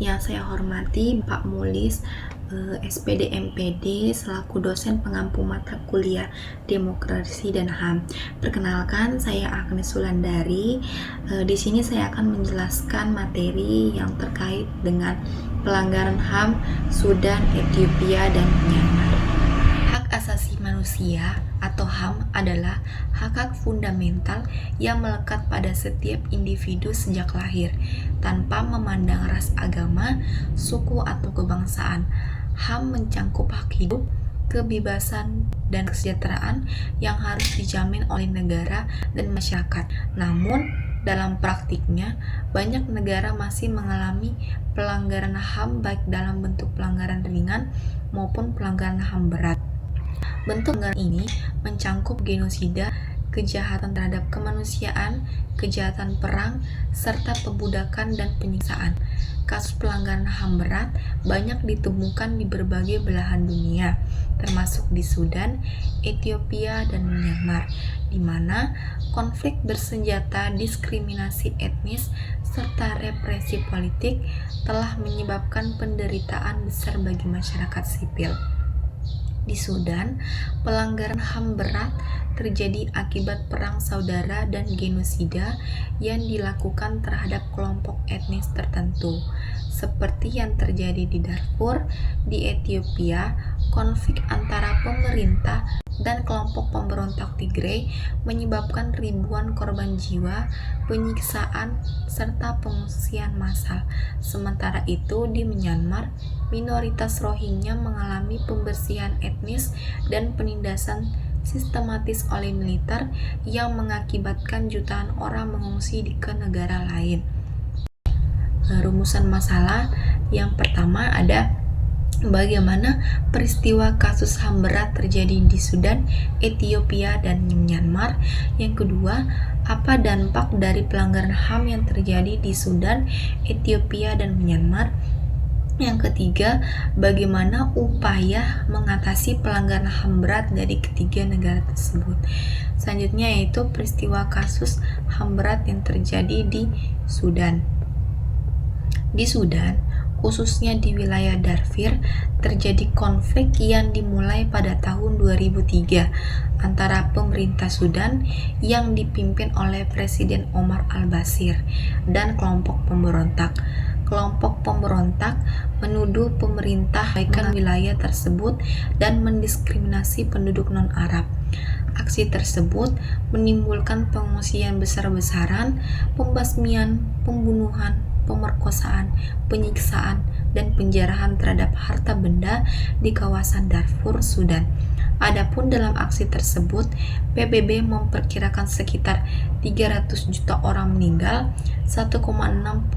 Yang saya hormati Pak Mulis, SPD MPD selaku dosen pengampu mata kuliah Demokrasi dan HAM. Perkenalkan, saya Agnes Sulandari. Di sini saya akan menjelaskan materi yang terkait dengan pelanggaran HAM Sudan, Ethiopia, dan Myanmar. Hak asasi manusia atau HAM adalah hak-hak fundamental yang melekat pada setiap individu sejak lahir, tanpa memandang ras, agama, suku, atau kebangsaan. HAM mencakup hak hidup, kebebasan, dan kesejahteraan yang harus dijamin oleh negara dan masyarakat. Namun, dalam praktiknya, banyak negara masih mengalami pelanggaran HAM baik dalam bentuk pelanggaran ringan maupun pelanggaran HAM berat. Bentuk pelanggaran ini mencakup genosida, kejahatan terhadap kemanusiaan, kejahatan perang, serta perbudakan dan penyiksaan. Kasus pelanggaran HAM berat banyak ditemukan di berbagai belahan dunia, termasuk di Sudan, Ethiopia, dan Myanmar, di mana konflik bersenjata, diskriminasi etnis, serta represi politik telah menyebabkan penderitaan besar bagi masyarakat sipil. Di Sudan, pelanggaran HAM berat terjadi akibat perang saudara dan genosida yang dilakukan terhadap kelompok etnis tertentu. Seperti yang terjadi di Darfur, di Ethiopia, konflik antara pemerintah dan kelompok pemberontak Tigray menyebabkan ribuan korban jiwa, penyiksaan, serta pengungsian massal. Sementara itu, di Myanmar, minoritas Rohingya mengalami pembersihan etnis dan penindasan sistematis oleh militer yang mengakibatkan jutaan orang mengungsi ke negara lain. Rumusan masalah yang pertama ada bagaimana peristiwa kasus HAM berat terjadi di Sudan, Ethiopia, dan Myanmar. Yang kedua, apa dampak dari pelanggaran HAM yang terjadi di Sudan, Ethiopia, dan Myanmar. Yang ketiga, bagaimana upaya mengatasi pelanggaran HAM berat dari ketiga negara tersebut. Selanjutnya yaitu peristiwa kasus HAM berat yang terjadi di Sudan. Di Sudan, khususnya di wilayah Darfur, terjadi konflik yang dimulai pada tahun 2003 antara pemerintah Sudan yang dipimpin oleh Presiden Omar al-Bashir dan kelompok pemberontak. Kelompok pemberontak menuduh pemerintah menaikkan wilayah tersebut dan mendiskriminasi penduduk non-Arab. Aksi tersebut menimbulkan pengungsian besar-besaran, pembasmian, pembunuhan, pemerkosaan, penyiksaan, dan penjarahan terhadap harta benda di kawasan Darfur, Sudan. Adapun dalam aksi tersebut, PBB memperkirakan sekitar 300 juta orang meninggal, 1,65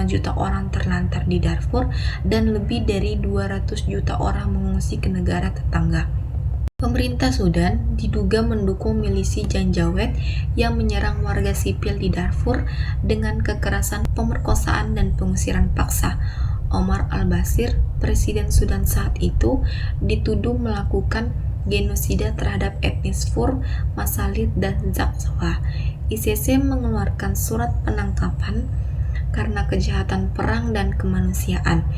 juta orang terlantar di Darfur, dan lebih dari 200 juta orang mengungsi ke negara tetangga. Pemerintah Sudan diduga mendukung milisi Janjaweed yang menyerang warga sipil di Darfur dengan kekerasan, pemerkosaan, dan pengusiran paksa. Omar al-Bashir, Presiden Sudan saat itu, dituduh melakukan genosida terhadap etnis Fur, Masalit, dan Zakzawa. ICC mengeluarkan surat penangkapan karena kejahatan perang dan kemanusiaan.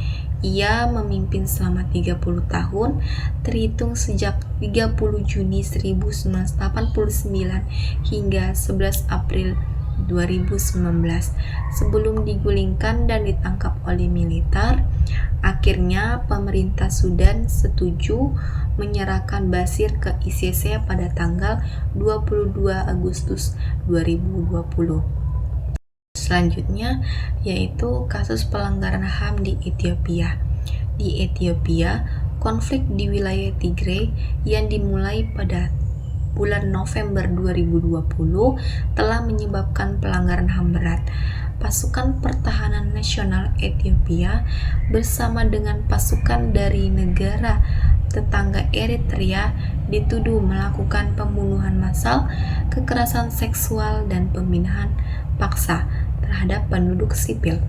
Ia memimpin selama 30 tahun, terhitung sejak 30 Juni 1989 hingga 11 April 2019. Sebelum digulingkan dan ditangkap oleh militer, akhirnya pemerintah Sudan setuju menyerahkan Bashir ke ICC pada tanggal 22 Agustus 2020. Selanjutnya yaitu kasus pelanggaran HAM di Ethiopia. Di Ethiopia, konflik di wilayah Tigray yang dimulai pada bulan November 2020 telah menyebabkan pelanggaran HAM berat. Pasukan Pertahanan Nasional Ethiopia bersama dengan pasukan dari negara tetangga Eritrea dituduh melakukan pembunuhan massal, kekerasan seksual, dan pembinaan paksa terhadap penduduk sipil.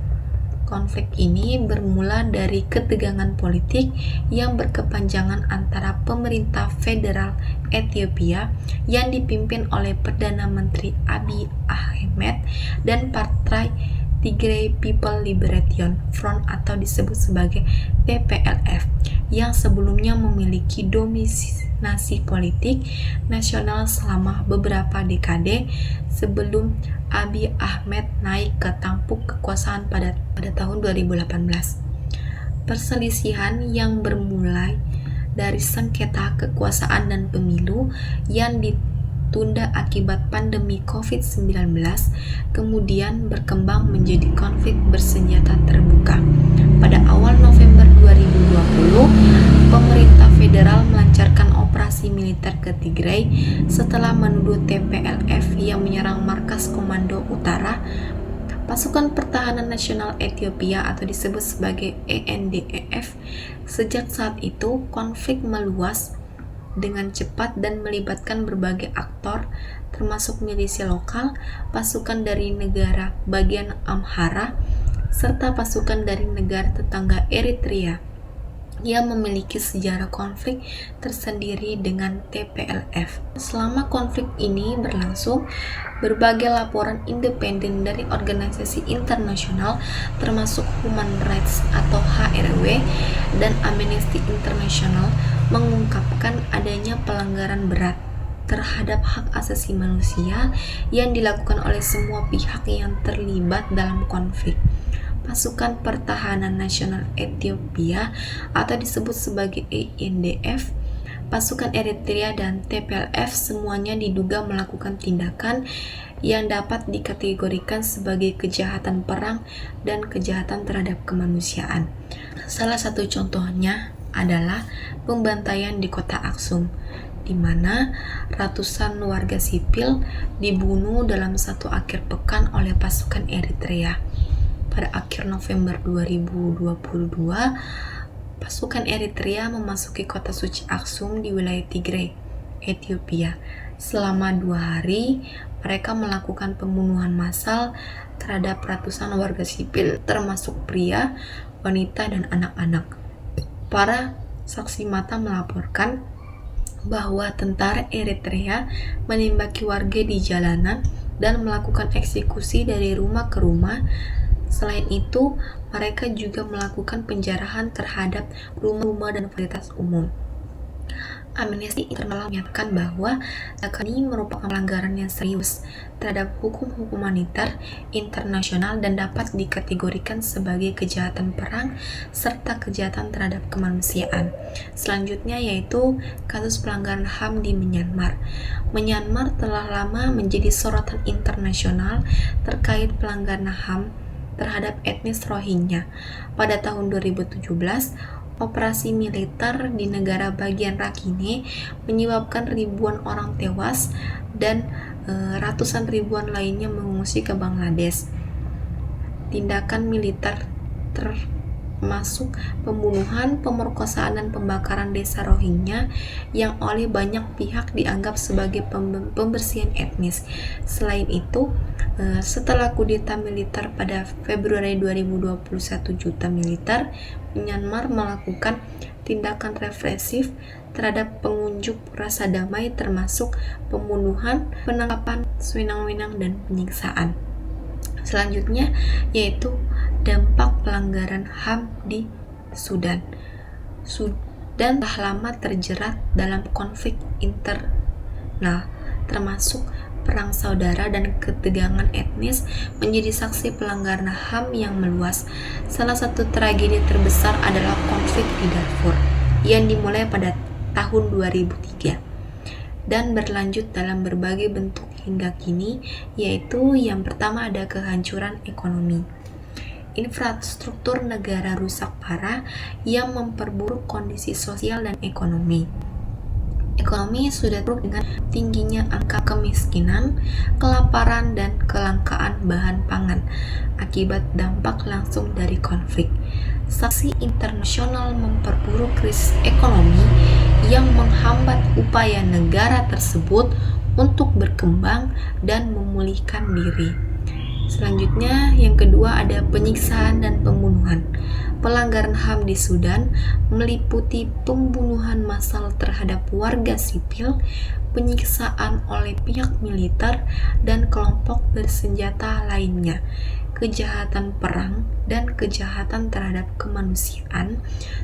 Konflik ini bermula dari ketegangan politik yang berkepanjangan antara pemerintah federal Ethiopia yang dipimpin oleh Perdana Menteri Abiy Ahmed dan Partai Tigray People Liberation Front atau disebut sebagai TPLF, yang sebelumnya memiliki dominasi politik nasional selama beberapa dekade sebelum Abiy Ahmed naik ke tampuk kekuasaan pada tahun 2018. Perselisihan yang bermulai dari sengketa kekuasaan dan pemilu yang ditunda akibat pandemi COVID-19 kemudian berkembang menjadi konflik bersenjata terbuka. Pada awal November 2020, pemerintah federal melancarkan operasi militer ke Tigray setelah menuduh TPLF yang menyerang markas Komando Utara Pasukan Pertahanan Nasional Ethiopia atau disebut sebagai ENDEF. Sejak saat itu, konflik meluas dengan cepat dan melibatkan berbagai aktor, termasuk milisi lokal, pasukan dari negara bagian Amhara, serta pasukan dari negara tetangga Eritrea yang memiliki sejarah konflik tersendiri dengan TPLF. Selama konflik ini berlangsung, berbagai laporan independen dari organisasi internasional termasuk Human Rights atau HRW dan Amnesty International mengungkapkan adanya pelanggaran berat terhadap hak asasi manusia yang dilakukan oleh semua pihak yang terlibat dalam konflik. Pasukan Pertahanan Nasional Ethiopia atau disebut sebagai ENDF, pasukan Eritrea dan TPLF semuanya diduga melakukan tindakan yang dapat dikategorikan sebagai kejahatan perang dan kejahatan terhadap kemanusiaan. Salah satu contohnya adalah pembantaian di kota Aksum, di mana ratusan warga sipil dibunuh dalam satu akhir pekan oleh pasukan Eritrea. Pada akhir November 2022, pasukan Eritrea memasuki kota suci Aksum di wilayah Tigray, Ethiopia. Selama 2 hari, mereka melakukan pembunuhan massal terhadap ratusan warga sipil, termasuk pria, wanita, dan anak-anak. Para saksi mata melaporkan bahwa tentara Eritrea menembaki warga di jalanan dan melakukan eksekusi dari rumah ke rumah. Selain itu, mereka juga melakukan penjarahan terhadap rumah-rumah dan fasilitas umum. Amnesty International menyatakan bahwa ini merupakan pelanggaran yang serius terhadap hukum humaniter internasional dan dapat dikategorikan sebagai kejahatan perang serta kejahatan terhadap kemanusiaan. Selanjutnya yaitu kasus pelanggaran HAM di Myanmar. Myanmar telah lama menjadi sorotan internasional terkait pelanggaran HAM terhadap etnis Rohingya. Pada tahun 2017, operasi militer di negara bagian Rakhine menyebabkan ribuan orang tewas dan ratusan ribuan lainnya mengungsi ke Bangladesh. Tindakan militer termasuk pembunuhan, pemerkosaan, dan pembakaran desa Rohingya yang oleh banyak pihak dianggap sebagai pembersihan etnis. Selain itu, setelah kudeta militer pada Februari 2021, junta militer Myanmar melakukan tindakan represif terhadap pengunjuk rasa damai termasuk pembunuhan, penangkapan sewenang-wenang, dan penyiksaan. Selanjutnya yaitu dampak pelanggaran HAM di Sudan. Sudan telah lama terjerat dalam konflik internal termasuk perang saudara dan ketegangan etnis menjadi saksi pelanggaran HAM yang meluas. Salah satu tragedi terbesar adalah konflik di Darfur yang dimulai pada tahun 2003 dan berlanjut dalam berbagai bentuk hingga kini, yaitu yang pertama ada kehancuran ekonomi. Infrastruktur negara rusak parah yang memperburuk kondisi sosial dan ekonomi. Ekonomi sudah terpuruk dengan tingginya angka kemiskinan, kelaparan, dan kelangkaan bahan pangan akibat dampak langsung dari konflik. Sanksi internasional memperburuk krisis ekonomi yang menghambat upaya negara tersebut untuk berkembang dan memulihkan diri. Selanjutnya, yang kedua ada penyiksaan dan pembunuhan. Pelanggaran HAM di Sudan meliputi pembunuhan massal terhadap warga sipil, penyiksaan oleh pihak militer dan kelompok bersenjata lainnya, kejahatan perang, dan kejahatan terhadap kemanusiaan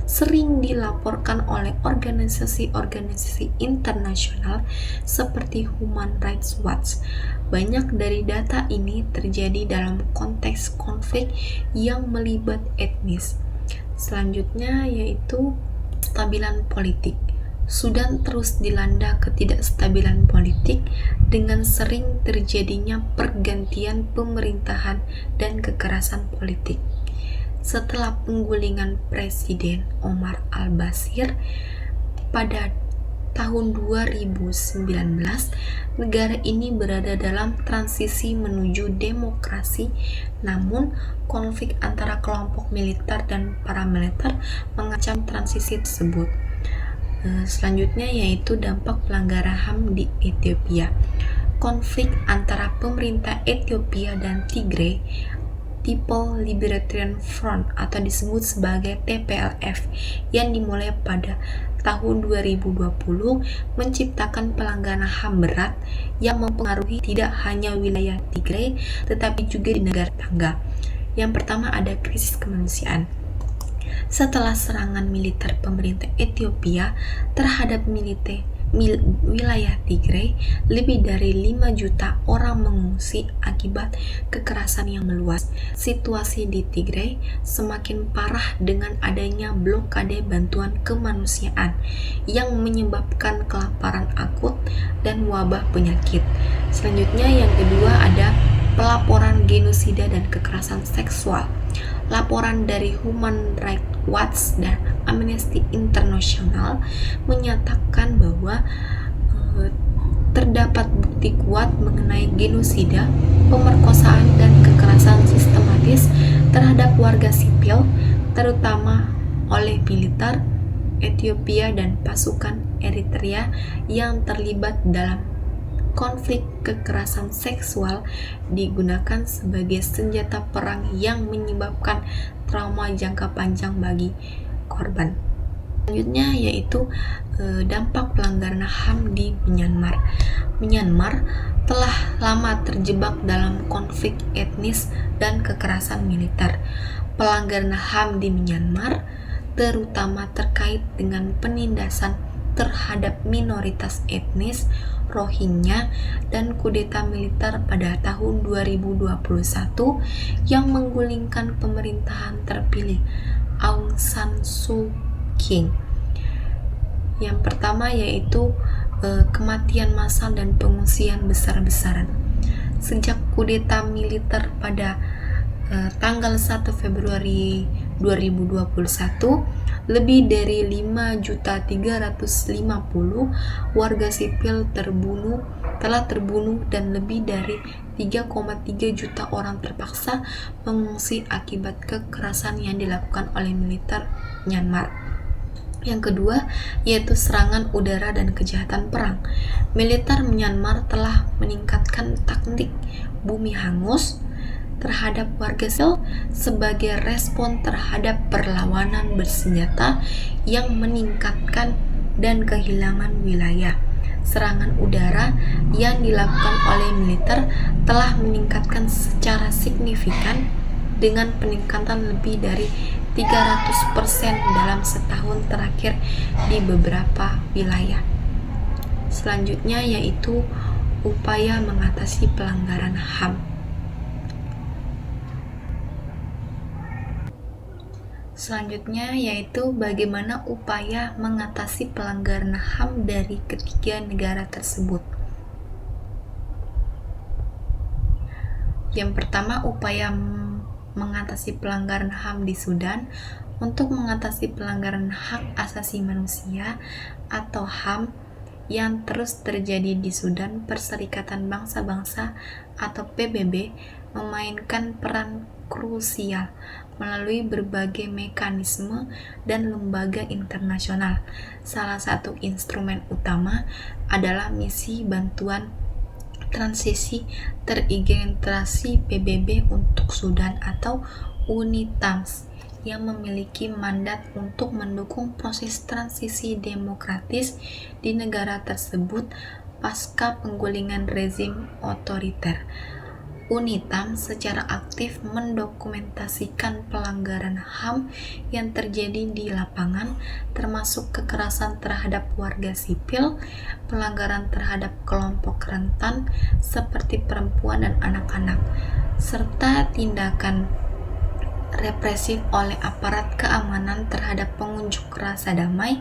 sering dilaporkan oleh organisasi-organisasi internasional seperti Human Rights Watch. Banyak dari data ini terjadi dalam konteks konflik yang melibat etnis. Selanjutnya yaitu kestabilan politik. Sudan terus dilanda ketidakstabilan politik dengan sering terjadinya pergantian pemerintahan dan kekerasan politik. Setelah penggulingan Presiden Omar al-Bashir pada tahun 2019, negara ini berada dalam transisi menuju demokrasi, namun konflik antara kelompok militer dan paramiliter mengancam transisi tersebut. Selanjutnya yaitu dampak pelanggaran HAM di Ethiopia. Konflik antara pemerintah Ethiopia dan Tigray People Liberation Front atau disebut sebagai TPLF yang dimulai pada tahun 2020 menciptakan pelanggaran HAM berat yang mempengaruhi tidak hanya wilayah Tigray tetapi juga di negara tetangga. Yang pertama ada krisis kemanusiaan. Setelah serangan militer pemerintah Ethiopia terhadap wilayah Tigray, lebih dari 5 juta orang mengungsi akibat kekerasan yang meluas. Situasi di Tigray semakin parah dengan adanya blokade bantuan kemanusiaan yang menyebabkan kelaparan akut dan wabah penyakit. Selanjutnya yang kedua ada pelaporan genosida dan kekerasan seksual. Laporan dari Human Rights Watch dan Amnesty International menyatakan bahwa terdapat bukti kuat mengenai genosida, pemerkosaan, dan kekerasan sistematis terhadap warga sipil, terutama oleh militer Ethiopia dan pasukan Eritrea yang terlibat dalam konflik. Kekerasan seksual digunakan sebagai senjata perang yang menyebabkan trauma jangka panjang bagi korban. Selanjutnya yaitu dampak pelanggaran HAM di Myanmar. Myanmar telah lama terjebak dalam konflik etnis dan kekerasan militer. Pelanggaran HAM di Myanmar terutama terkait dengan penindasan terhadap minoritas etnis Rohingya dan kudeta militer pada tahun 2021 yang menggulingkan pemerintahan terpilih Aung San Suu Kyi. Yang pertama yaitu kematian massal dan pengungsian besar-besaran. Sejak kudeta militer pada tanggal 1 Februari 2021, lebih dari 5.350 warga sipil telah terbunuh dan lebih dari 3,3 juta orang terpaksa mengungsi akibat kekerasan yang dilakukan oleh militer Myanmar. Yang kedua yaitu serangan udara dan kejahatan perang. Militer Myanmar telah meningkatkan taktik bumi hangus terhadap warga sipil sebagai respon terhadap perlawanan bersenjata yang meningkatkan dan kehilangan wilayah. Serangan udara yang dilakukan oleh militer telah meningkatkan secara signifikan dengan peningkatan lebih dari 300% dalam setahun terakhir di beberapa wilayah. Selanjutnya yaitu upaya mengatasi pelanggaran HAM. Selanjutnya yaitu bagaimana upaya mengatasi pelanggaran HAM dari ketiga negara tersebut. Yang pertama, upaya mengatasi pelanggaran HAM di Sudan. Untuk mengatasi pelanggaran hak asasi manusia atau HAM yang terus terjadi di Sudan, Perserikatan Bangsa-Bangsa atau PBB memainkan peran krusial melalui berbagai mekanisme dan lembaga internasional. Salah satu instrumen utama adalah misi bantuan transisi terintegrasi PBB untuk Sudan atau UNITAMS yang memiliki mandat untuk mendukung proses transisi demokratis di negara tersebut pasca penggulingan rezim otoriter. UNITAM secara aktif mendokumentasikan pelanggaran HAM yang terjadi di lapangan, termasuk kekerasan terhadap warga sipil, pelanggaran terhadap kelompok rentan seperti perempuan dan anak-anak, serta tindakan represif oleh aparat keamanan terhadap pengunjuk rasa damai.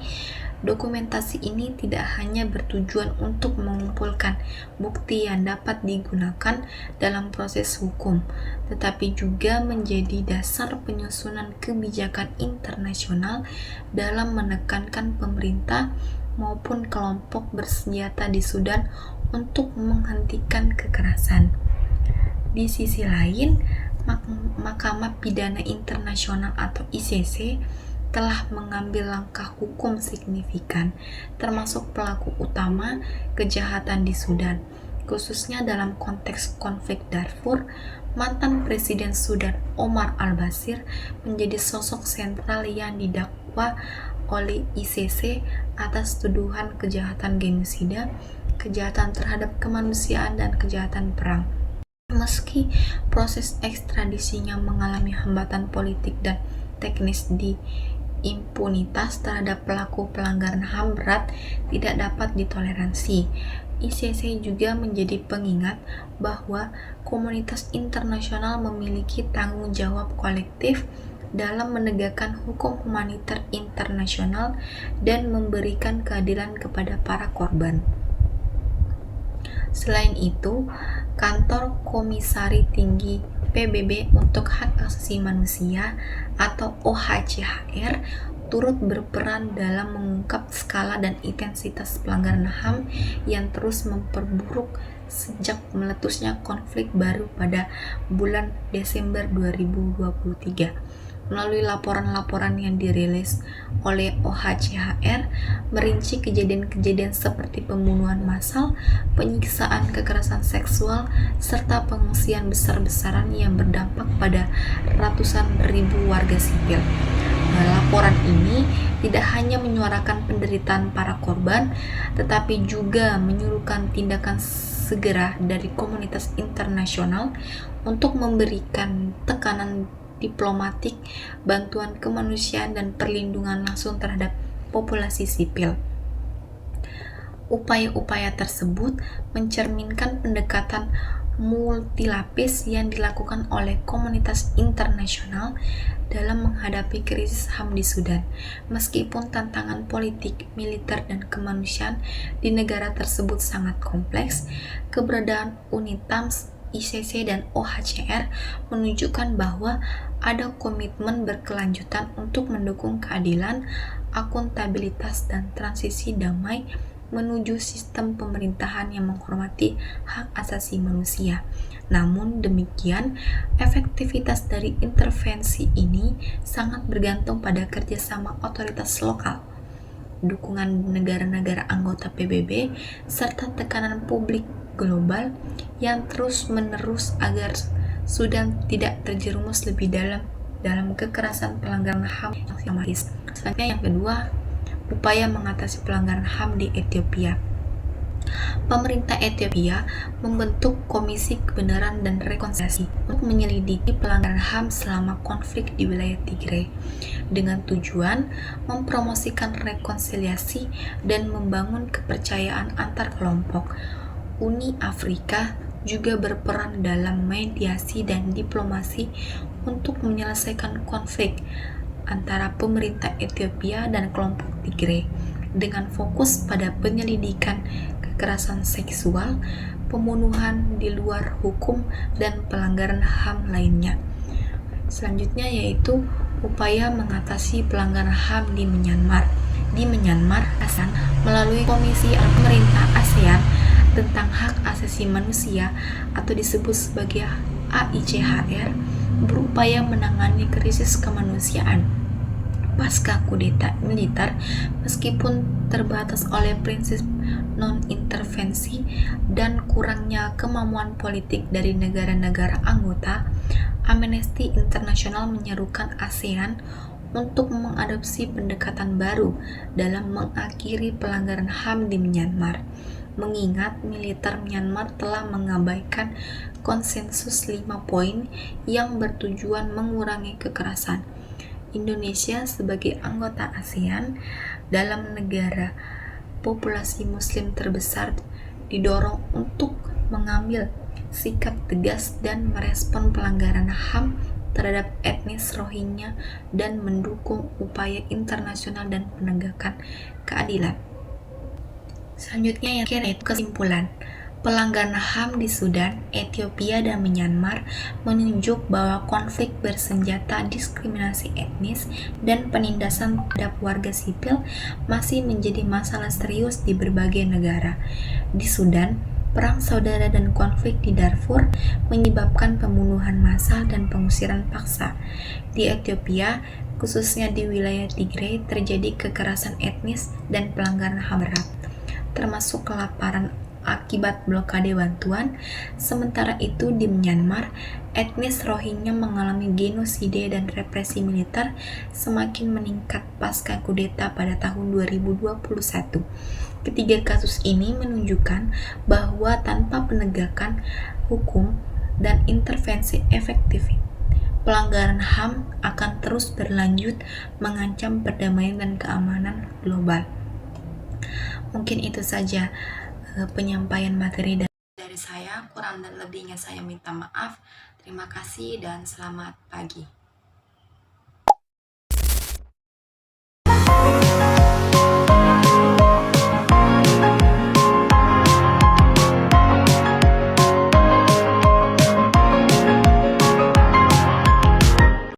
Dokumentasi ini tidak hanya bertujuan untuk mengumpulkan bukti yang dapat digunakan dalam proses hukum, tetapi juga menjadi dasar penyusunan kebijakan internasional dalam menekankan pemerintah maupun kelompok bersenjata di Sudan untuk menghentikan kekerasan. Di sisi lain, Mahkamah Pidana Internasional atau ICC telah mengambil langkah hukum signifikan, termasuk pelaku utama kejahatan di Sudan, khususnya dalam konteks konflik Darfur. Mantan Presiden Sudan Omar al-Bashir menjadi sosok sentral yang didakwa oleh ICC atas tuduhan kejahatan genosida, kejahatan terhadap kemanusiaan, dan kejahatan perang. Meski proses ekstradisinya mengalami hambatan politik dan teknis, impunitas terhadap pelaku pelanggaran HAM berat tidak dapat ditoleransi. ICC juga menjadi pengingat bahwa komunitas internasional memiliki tanggung jawab kolektif dalam menegakkan hukum humaniter internasional dan memberikan keadilan kepada para korban. Selain itu, Kantor Komisari Tinggi PBB untuk Hak Asasi Manusia atau OHCHR turut berperan dalam mengungkap skala dan intensitas pelanggaran HAM yang terus memperburuk sejak meletusnya konflik baru pada bulan Desember 2023. Melalui laporan-laporan yang dirilis oleh OHCHR merinci kejadian-kejadian seperti pembunuhan massal, penyiksaan, kekerasan seksual, serta pengungsian besar-besaran yang berdampak pada ratusan ribu warga sipil. Laporan ini tidak hanya menyuarakan penderitaan para korban, tetapi juga menyuruhkan tindakan segera dari komunitas internasional untuk memberikan tekanan diplomatik, bantuan kemanusiaan, dan perlindungan langsung terhadap populasi sipil. Upaya-upaya tersebut mencerminkan pendekatan multilapis yang dilakukan oleh komunitas internasional dalam menghadapi krisis HAM di Sudan. Meskipun tantangan politik, militer, dan kemanusiaan di negara tersebut sangat kompleks, keberadaan UNITAM, ICC, dan OHCR menunjukkan bahwa ada komitmen berkelanjutan untuk mendukung keadilan, akuntabilitas, dan transisi damai menuju sistem pemerintahan yang menghormati hak asasi manusia. Namun demikian, efektivitas dari intervensi ini sangat bergantung pada kerjasama otoritas lokal, dukungan negara-negara anggota PBB, serta tekanan publik global yang terus-menerus agar Sudan tidak terjerumus lebih dalam kekerasan pelanggaran HAM yang sistematis. Selanjutnya yang kedua, upaya mengatasi pelanggaran HAM di Ethiopia. Pemerintah Ethiopia membentuk Komisi Kebenaran dan Rekonsiliasi untuk menyelidiki pelanggaran HAM selama konflik di wilayah Tigray dengan tujuan mempromosikan rekonsiliasi dan membangun kepercayaan antar kelompok. Uni Afrika juga berperan dalam mediasi dan diplomasi untuk menyelesaikan konflik antara pemerintah Ethiopia dan kelompok Tigray dengan fokus pada penyelidikan kekerasan seksual, pembunuhan di luar hukum, dan pelanggaran HAM lainnya. Selanjutnya yaitu upaya mengatasi pelanggaran HAM di Myanmar. Di Myanmar, ASEAN melalui Komisi Pemerintah ASEAN tentang Hak Asasi Manusia atau disebut sebagai AICHR berupaya menangani krisis kemanusiaan pasca kudeta militer meskipun terbatas oleh prinsip non-intervensi dan kurangnya kemampuan politik dari negara-negara anggota. Amnesty International menyerukan ASEAN untuk mengadopsi pendekatan baru dalam mengakhiri pelanggaran HAM di Myanmar, mengingat militer Myanmar telah mengabaikan konsensus 5 poin yang bertujuan mengurangi kekerasan. Indonesia sebagai anggota ASEAN dalam negara populasi muslim terbesar didorong untuk mengambil sikap tegas dan merespon pelanggaran HAM terhadap etnis Rohingya dan mendukung upaya internasional dan penegakan keadilan. Selanjutnya yang kira itu kesimpulan. Pelanggaran HAM di Sudan, Ethiopia, dan Myanmar menunjuk bahwa konflik bersenjata, diskriminasi etnis, dan penindasan terhadap warga sipil masih menjadi masalah serius di berbagai negara. Di Sudan, perang saudara dan konflik di Darfur menyebabkan pembunuhan massal dan pengusiran paksa. Di Ethiopia, khususnya di wilayah Tigray, terjadi kekerasan etnis dan pelanggaran HAM berat, termasuk kelaparan akibat blokade bantuan. Sementara itu di Myanmar, etnis Rohingya mengalami genosida dan represi militer semakin meningkat pasca kudeta pada tahun 2021. Ketiga kasus ini menunjukkan bahwa tanpa penegakan hukum dan intervensi efektif, pelanggaran HAM akan terus berlanjut mengancam perdamaian dan keamanan global. Mungkin itu saja penyampaian materi dari saya. Kurang dan lebihnya saya minta maaf. Terima kasih dan selamat pagi.